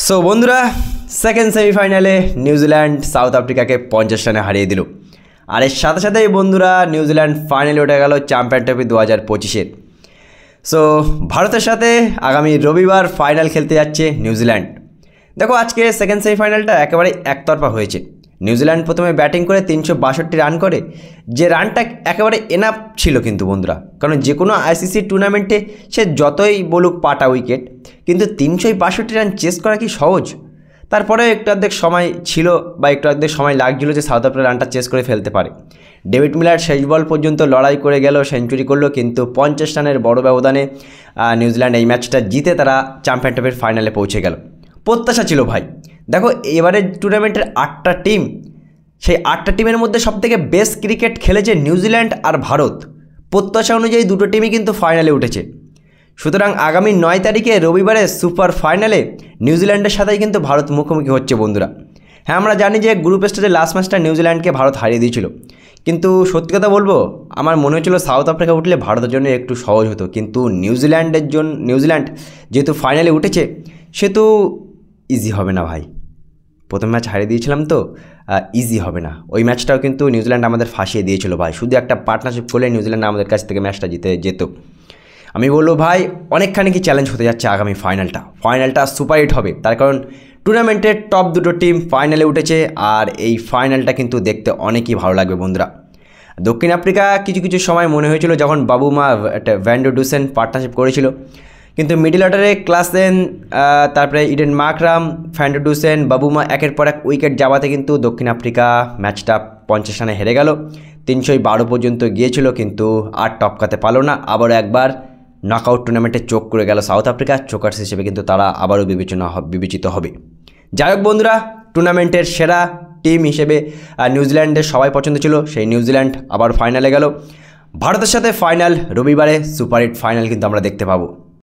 So বন্ধুরা, second সেমিফাইনালে New Zealand south আফ্রিকাকে 50 রানে হারিয়ে দিল। আর এর সাথে সাথেই বন্ধুরা নিউজিল্যান্ড ফাইনালে উঠে গেল চ্যাম্পিয়ন ট্রফি 2025-এর। সো ভারতের সাথে আগামী রবিবার ফাইনাল খেলতে যাচ্ছে নিউজিল্যান্ড। দেখো, আজকে সেকেন্ড সেমিফাইনালটা একেবারে একতরফা হয়েছে। নিউজিল্যান্ড প্রথমে ব্যাটিং করে 362 রান করে, যে রানটা একেবারে এনাফ ছিল কিন্তু বন্ধুরা, কারণ যে কোনো আইসিসি টুর্নামেন্টে সে যতই বলুক পাটা উইকেট, কিন্তু 362 রান চেস করা কি সহজ? তারপরে একটু অর্ধেক সময় ছিল বা একটু অর্ধেক সময় লাগছিল যে সাউথ আফ্রিকা রানটা চেস করে ফেলতে পারে। ডেভিড মিলার শেষ বল পর্যন্ত লড়াই করে গেল, সেঞ্চুরি করলো, কিন্তু 50 রানের বড় ব্যবধানে নিউজিল্যান্ড এই ম্যাচটা জিতে তারা চ্যাম্পিয়ন ট্রফির ফাইনালে পৌঁছে গেল। প্রত্যাশা ছিল ভাই। দেখো, এবারের টুর্নামেন্টের 8টা টিম, সেই 8টা টিমের মধ্যে সবথেকে বেস্ট ক্রিকেট খেলেছে নিউজিল্যান্ড আর ভারত। প্রত্যাশা অনুযায়ী দুটো টিমই কিন্তু ফাইনালে উঠেছে। সুতরাং আগামী 9 তারিখে রবিবারে সুপার ফাইনালে নিউজিল্যান্ডের সাথেই কিন্তু ভারত মুখোমুখি হচ্ছে বন্ধুরা। হ্যাঁ, আমরা জানি যে গ্রুপ স্টেজে লাস্ট ম্যাচটা নিউজিল্যান্ডকে ভারত হারিয়ে দিয়েছিল, কিন্তু সত্যি কথা বলবো, আমার মনে হচ্ছিল সাউথ আফ্রিকা উঠলে ভারতের জন্য একটু সহজ হতো। কিন্তু নিউজিল্যান্ড যেহেতু ফাইনালে উঠেছে, সেহেতু ইজি হবে না ভাই। প্রথম ম্যাচ হারিয়ে দিয়েছিলাম তো, ইজি হবে না। ওই ম্যাচটাও কিন্তু নিউজিল্যান্ড আমাদের ফাঁসিয়ে দিয়েছিল ভাই। শুধু একটা পার্টনারশিপ করলে নিউজিল্যান্ড আমাদের কাছ থেকে ম্যাচটা জিতে যেত। আমি বলবো ভাই, অনেকখানি কি চ্যালেঞ্জ হতে যাচ্ছে আগামী ফাইনালটা সুপারহিট হবে। তার কারণ টুর্নামেন্টের টপ দুটো টিম ফাইনালে উঠেছে, আর এই ফাইনালটা কিন্তু দেখতে অনেকই ভালো লাগবে বন্ধুরা। দক্ষিণ আফ্রিকা কিছু সময় মনে হয়েছিল যখন বাবুমা ভ্যান ডের ডুসেন পার্টনারশিপ করেছিল, কিন্তু মিডল অর্ডারে ক্লাসেন, তারপরে ইডেন মাকরাম, ভ্যান ডের ডুসেন, বাবুমা একের পর এক উইকেট যাওয়াতে কিন্তু দক্ষিণ আফ্রিকা ম্যাচটা 50 রানে হেরে গেল। 312 পর্যন্ত গিয়েছিল, কিন্তু আর টপকাতে পারলো না। আবারও একবার নকআউট টুর্নামেন্টে চোখ করে গেল সাউথ আফ্রিকা। চোকার্স হিসেবে কিন্তু তারা আবারও বিবেচিত হবে। যাই হোক বন্ধুরা, টুর্নামেন্টের সেরা টিম হিসেবে নিউজিল্যান্ডের সবাই পছন্দ ছিল, সেই নিউজিল্যান্ড আবার ফাইনালে গেল। ভারতের সাথে ফাইনাল রবিবারে সুপারহিট ফাইনাল কিন্তু আমরা দেখতে পাবো।